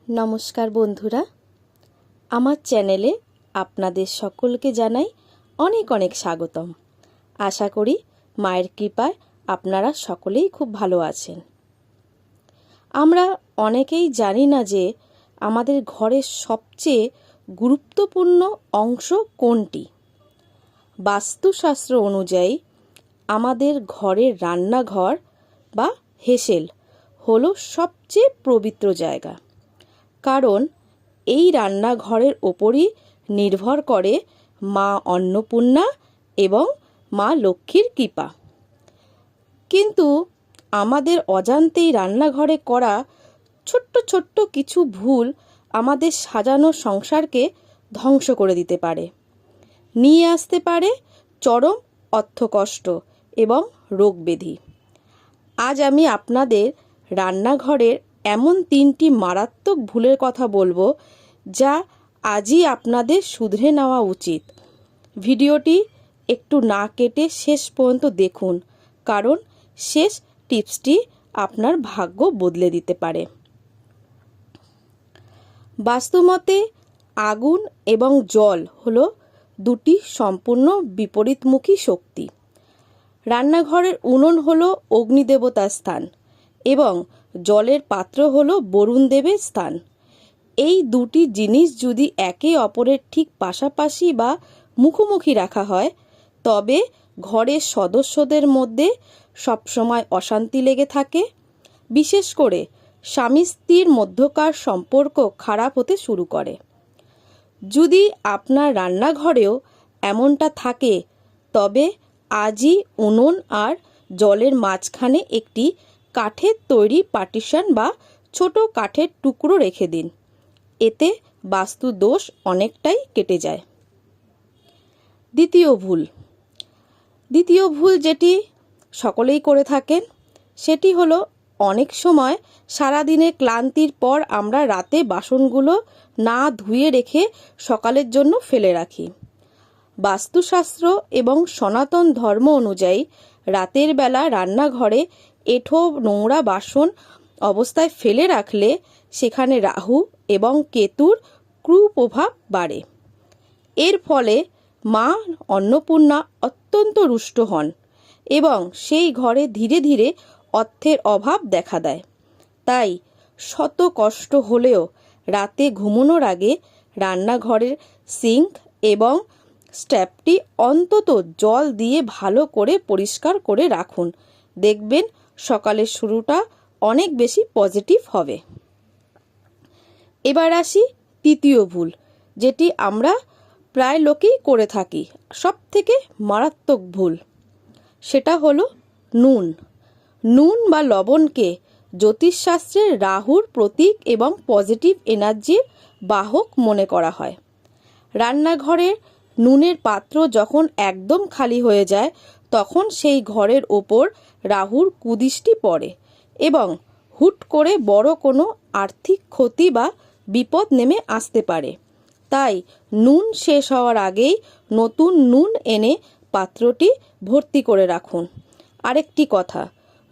নমস্কার বন্ধুরা, আমার চ্যানেলে আপনাদের সকলকে জানাই অনেক অনেক স্বাগতম। আশা করি মায়ের কৃপায় আপনারা সকলেই খুব ভালো আছেন। আমরা অনেকেই জানি না যে আমাদের ঘরের সবচেয়ে গুরুত্বপূর্ণ অংশ কোনটি। বাস্তুশাস্ত্র অনুযায়ী আমাদের ঘরের রান্নাঘর বা হেসেল হলো সবচেয়ে পবিত্র জায়গা, কারণ এই রান্নাঘরের ওপরই নির্ভর করে মা অন্নপূর্ণা এবং মা লক্ষ্মীর কৃপা। কিন্তু আমাদের অজান্তেই রান্নাঘরে করা ছোট্ট ছোট্ট কিছু ভুল আমাদের সাজানো সংসারকে ধ্বংস করে দিতে পারে, নিয়ে আসতে পারে চরম অর্থকষ্ট এবং রোগব্যাধি। আজ আমি আপনাদের রান্নাঘরের এমন 3টি মারাত্মক ভুলের কথা বলবো যা আজই আপনাদের শুধরে নেওয়া উচিত। ভিডিওটি একটু না কেটে শেষ পর্যন্ত দেখুন, কারণ শেষ টিপসটি আপনার ভাগ্য বদলে দিতে পারে। বাস্তুমতে আগুন এবং জল হলো দুটি সম্পূর্ণ বিপরীতমুখী শক্তি। রান্নাঘরের উনুন হলো অগ্নিদেবতার স্থান এবং জলের পাত্র হলো বরুণ দেবের স্থান। এই দুটি জিনিস যদি একে অপরের ঠিক পাশাপাশি বা মুখোমুখি রাখা হয়, তবে ঘরের সদস্যদের মধ্যে সবসময় অশান্তি লেগে থাকে। বিশেষ করে স্বামী স্ত্রীর মধ্যকার সম্পর্ক খারাপ হতে শুরু করে। যদি আপনার রান্নাঘরেও এমনটা থাকে, তবে আজই উনুন আর জলের মাঝখানে একটি কাঠের তৈরি পার্টিশন বা ছোট কাঠের টুকরো রেখে দিন। এতে বাস্তু দোষ অনেকটাই কেটে যায়। দ্বিতীয় ভুল যেটি সকলেই করে থাকেন, সেটি হলো অনেক সময় সারাদিনের ক্লান্তির পর আমরা রাতে বাসনগুলো না ধুয়ে রেখে সকালের জন্য ফেলে রাখি। বাস্তুশাস্ত্র এবং সনাতন ধর্ম অনুযায়ী রাতের বেলা রান্নাঘরে এঁঠো নোংরা বাসন অবস্থায় ফেলে রাখলে সেখানে রাহু এবং কেতুর কুপ্রভাব বাড়ে। এর ফলে মা অন্নপূর্ণা অত্যন্ত রুষ্ট হন এবং সেই ঘরে ধীরে ধীরে অর্থের অভাব দেখা দেয়। তাই শত কষ্ট হলেও রাতে ঘুমানোর আগে রান্নাঘরের সিঙ্ক এবং স্ট্যাপটি অন্তত জল দিয়ে ভালো করে পরিষ্কার করে রাখুন। দেখবেন সকালের শুরুটা অনেক বেশি পজিটিভ হবে। এবার আসি তৃতীয় ভুল, যেটি আমরা প্রায় লোকেই করে থাকি, সব থেকে মারাত্মক ভুল। সেটা হলো নুন বা লবণকে জ্যোতিষশাস্ত্রের রাহুর প্রতীক এবং পজিটিভ এনার্জির বাহক মনে করা হয়। রান্নাঘরের নুনের পাত্র যখন একদম খালি হয়ে যায়, তখন সেই ঘরের ওপর রাহুর কুদৃষ্টি পড়ে এবং হুট করে বড় কোনো আর্থিক ক্ষতি বা বিপদ নেমে আসতে পারে। তাই নুন শেষ হওয়ার আগেই নতুন নুন এনে পাত্রটি ভর্তি করে রাখুন। আরেকটি কথা,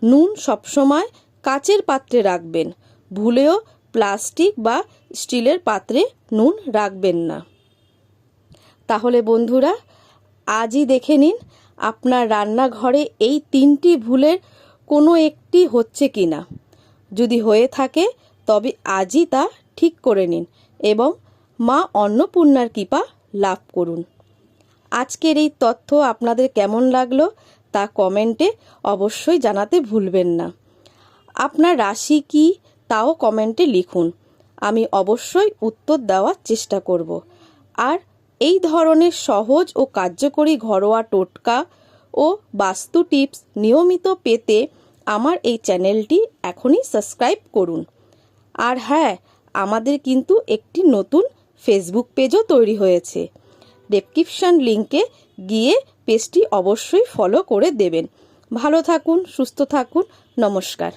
নুন সবসময় কাচের পাত্রে রাখবেন, ভুলেও প্লাস্টিক বা স্টিলের পাত্রে নুন রাখবেন না। তাহলে বন্ধুরা, আজই দেখে নিন আপনার রান্নাঘরে এই 3টি ভুলের কোনো একটি হচ্ছে কিনা। যদি হয়ে থাকে, তবে আজই তা ঠিক করে নিন এবং মা অন্নপূর্ণার কৃপা লাভ করুন। আজকের এই তথ্য আপনাদের কেমন লাগলো তা কমেন্টে অবশ্যই জানাতে ভুলবেন না। আপনার রাশি কি তাও কমেন্টে লিখুন, আমি অবশ্যই উত্তর দেওয়ার চেষ্টা করব। আর এই ধরনের সহজ ও কার্যকরী ঘরোয়া টোটকা ও বাস্তু টিপস নিয়মিত পেতে আমার এই চ্যানেলটি এখনই সাবস্ক্রাইব করুন। আর হ্যাঁ, আমাদের কিন্তু একটি নতুন ফেসবুক পেজও তৈরি হয়েছে। ডেসক্রিপশন লিংকে গিয়ে পেজটি অবশ্যই ফলো করে দেবেন। ভালো থাকুন, সুস্থ থাকুন, নমস্কার।